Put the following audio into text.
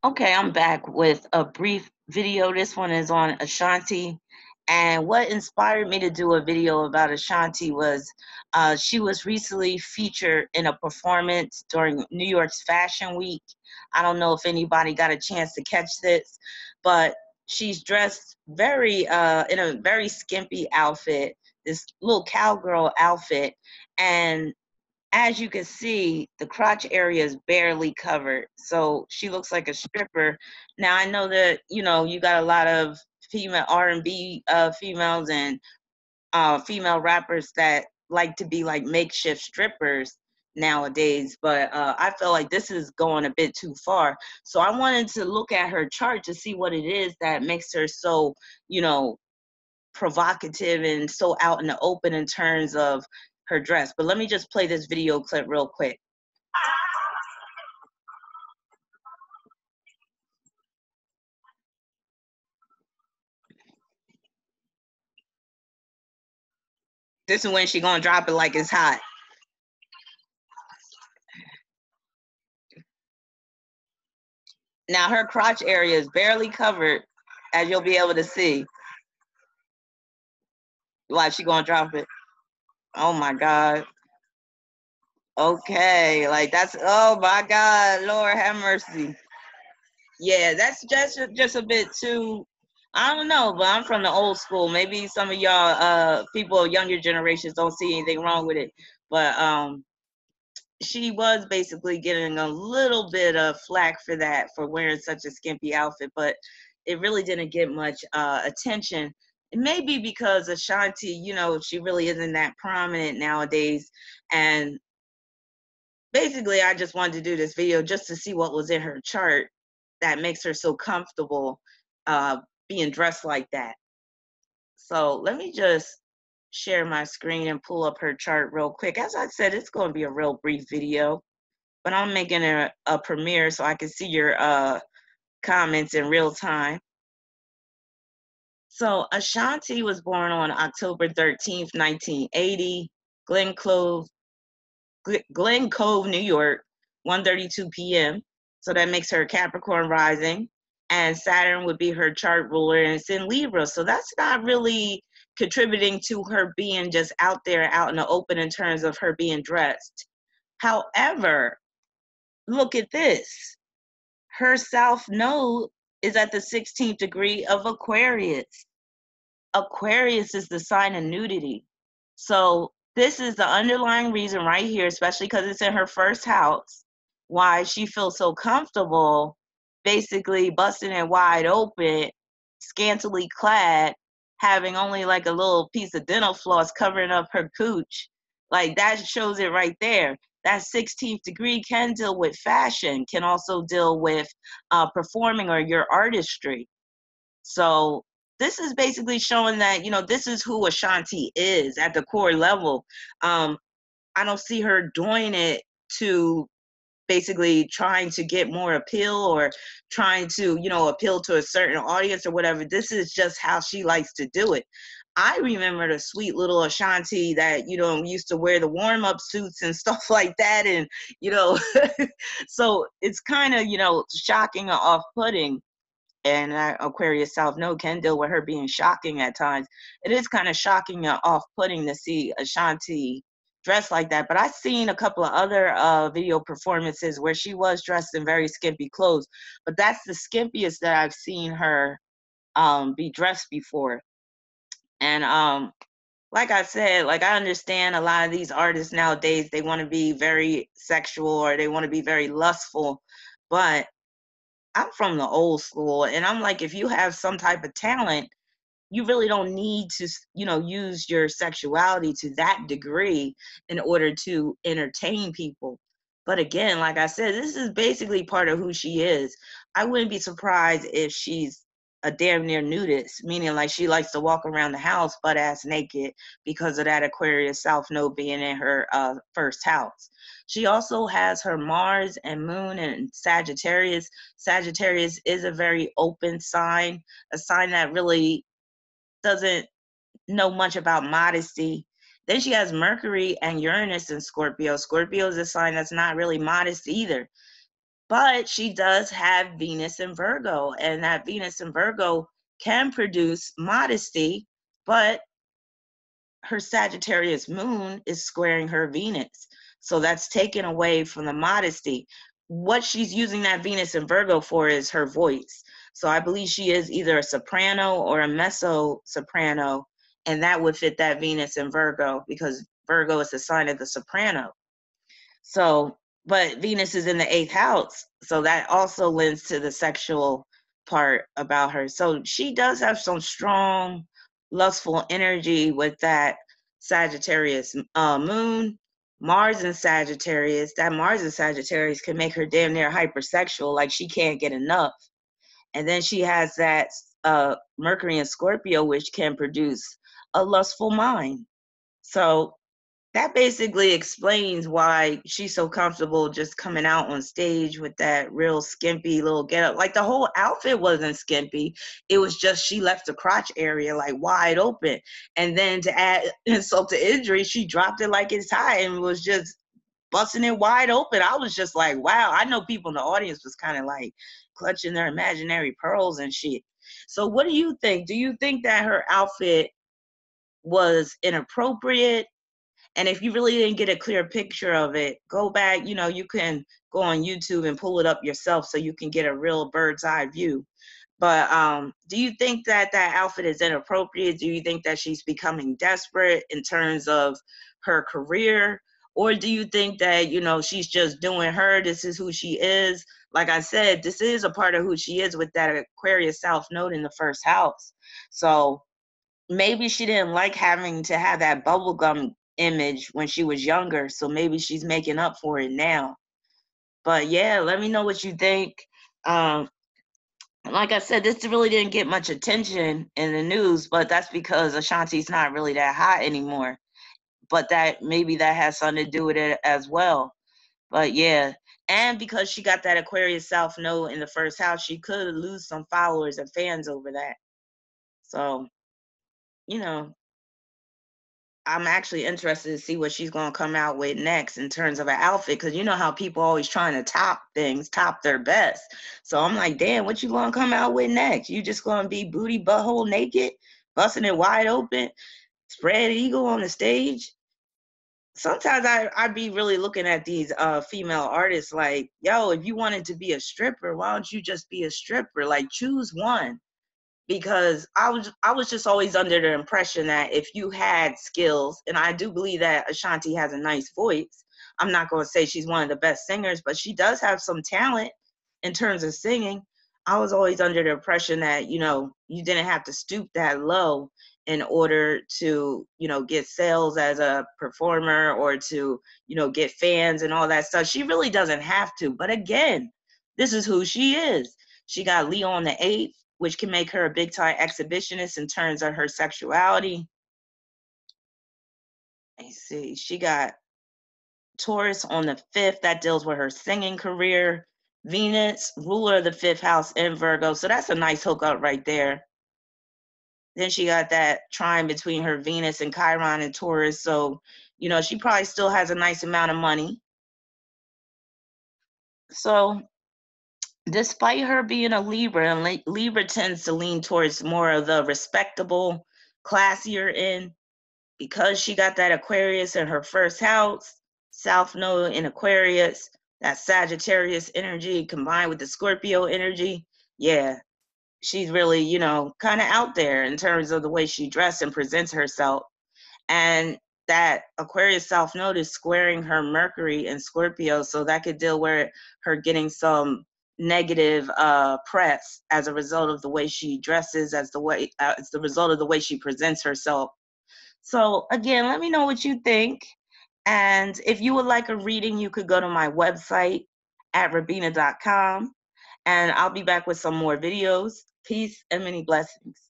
Okay, I'm back with a brief video. This one is on Ashanti. And what inspired me to do a video about Ashanti was she was recently featured in a performance during New York's Fashion Week. I don't know if anybody got a chance to catch this, but she's dressed in a very skimpy outfit, this little cowgirl outfit. And as you can see, the crotch area is barely covered. So she looks like a stripper. Now I know that, you got a lot of female R&B females and female rappers that like to be like makeshift strippers nowadays, but I feel like this is going a bit too far. So I wanted to look at her chart to see what it is that makes her so, you know, provocative and so out in the open in terms of her dress. But let me just play this video clip real quick. This is when she gonna drop it like it's hot. Now her crotch area is barely covered, as you'll be able to see. Like she gonna drop it. Oh my God. Okay, like that's, oh my God, Lord have mercy. Yeah, that's just a bit too. I don't know, but I'm from the old school. Maybe some of y'all people of younger generations don't see anything wrong with it, but she was basically getting a little bit of flack for that, for wearing such a skimpy outfit, but it really didn't get much attention. It may be because Ashanti, she really isn't that prominent nowadays. And basically, I just wanted to do this video just to see what was in her chart that makes her so comfortable uh, being dressed like that. So let me just share my screen and pull up her chart real quick. As I said, it's going to be a real brief video, but I'm making a premiere so I can see your comments in real time. So Ashanti was born on October 13th, 1980, Glen Clove, Glen Cove, New York, 1:32 p.m. So that makes her Capricorn rising, and Saturn would be her chart ruler, and it's in Libra. So that's not really contributing to her being just out there, out in the open in terms of her being dressed. However, look at this. Her south node is at the 16th degree of Aquarius. Aquarius is the sign of nudity. So this is the underlying reason right here, especially because it's in her first house, why she feels so comfortable basically busting it wide open, scantily clad, having only like a little piece of dental floss covering up her cooch. Like that shows it right there. That 16th degree can deal with fashion, can also deal with performing or your artistry. So this is basically showing that, this is who Ashanti is at the core level. Um, I don't see her doing it to basically trying to get more appeal or trying to, appeal to a certain audience or whatever. This is just how she likes to do it. I remember the sweet little Ashanti that, used to wear the warm up suits and stuff like that. And, you know, so it's kind of, shocking or off putting, and Aquarius South Node can deal with her being shocking at times. It is kind of shocking and off-putting to see Ashanti dressed like that. But I've seen a couple of other video performances where she was dressed in very skimpy clothes. But that's the skimpiest that I've seen her be dressed before. And like I said, like I understand a lot of these artists nowadays, they want to be very sexual or they want to be very lustful, but I'm from the old school, and I'm like, if you have some type of talent, you really don't need to, use your sexuality to that degree in order to entertain people. But again, like I said, this is basically part of who she is. I wouldn't be surprised if she's a damn near nudist, meaning like she likes to walk around the house butt ass naked because of that Aquarius South Node being in her first house. She also has her Mars and Moon and Sagittarius. Sagittarius is a very open sign, a sign that really doesn't know much about modesty. Then she has Mercury and Uranus in Scorpio. Scorpio is a sign that's not really modest either. But she does have Venus in Virgo, and that Venus in Virgo can produce modesty, but her Sagittarius moon is squaring her Venus. So that's taken away from the modesty. What she's using that Venus in Virgo for is her voice. So I believe she is either a soprano or a mezzo soprano, and that would fit that Venus in Virgo because Virgo is the sign of the soprano. So, but Venus is in the eighth house. So that also lends to the sexual part about her. So she does have some strong, lustful energy with that Sagittarius moon. Mars in Sagittarius, that Mars in Sagittarius can make her damn near hypersexual, like she can't get enough. And then she has that Mercury in Scorpio, which can produce a lustful mind. So that basically explains why she's so comfortable just coming out on stage with that real skimpy little getup. Like the whole outfit wasn't skimpy. It was just she left the crotch area like wide open. And then to add insult to injury, she dropped it like it's high and was just busting it wide open. I was just like, wow. I know people in the audience was kind of like clutching their imaginary pearls and shit. So what do you think? Do you think that her outfit was inappropriate? And if you really didn't get a clear picture of it, go back, you can go on YouTube and pull it up yourself so you can get a real bird's eye view. But do you think that that outfit is inappropriate? Do you think that she's becoming desperate in terms of her career? Or do you think that, she's just doing her, this is who she is? Like I said, this is a part of who she is with that Aquarius South Node in the first house. So maybe she didn't like having to have that bubblegum image when she was younger, so maybe she's making up for it now. But yeah, let me know what you think. um like I said, this really didn't get much attention in the news, but that's because Ashanti's not really that hot anymore. But that maybe that has something to do with it as well. But yeah, and because she got that Aquarius South Node in the first house, she could lose some followers and fans over that. So, you know, I'm actually interested to see what she's going to come out with next in terms of an outfit, because you know how people always trying to top things, top their best. So I'm like, damn, what you going to come out with next? You just going to be booty butthole naked, busting it wide open, spread eagle on the stage? Sometimes I be really looking at these female artists like, yo, if you wanted to be a stripper, why don't you just be a stripper? Like, choose one. Because I was just always under the impression that if you had skills, and I do believe that Ashanti has a nice voice. I'm not going to say she's one of the best singers, but she does have some talent in terms of singing. I was always under the impression that, you didn't have to stoop that low in order to, get sales as a performer or to, get fans and all that stuff. She really doesn't have to. But again, this is who she is. She got Leo on the 8th, which can make her a big time exhibitionist in terms of her sexuality. Let's see, she got Taurus on the 5th, that deals with her singing career. Venus, ruler of the 5th house in Virgo. So that's a nice hookup right there. Then she got that trine between her Venus and Chiron and Taurus. So, she probably still has a nice amount of money. So despite her being a Libra, and Libra tends to lean towards more of the respectable, classier end, because she got that Aquarius in her first house, South Node in Aquarius, that Sagittarius energy combined with the Scorpio energy. Yeah, she's really, kind of out there in terms of the way she dresses and presents herself. And that Aquarius South Node is squaring her Mercury in Scorpio, so that could deal with her getting some negative press as a result of the way she dresses, as the result of the way she presents herself. So again, let me know what you think. And if you would like a reading, you could go to my website at rabina.com, and I'll be back with some more videos. Peace and many blessings.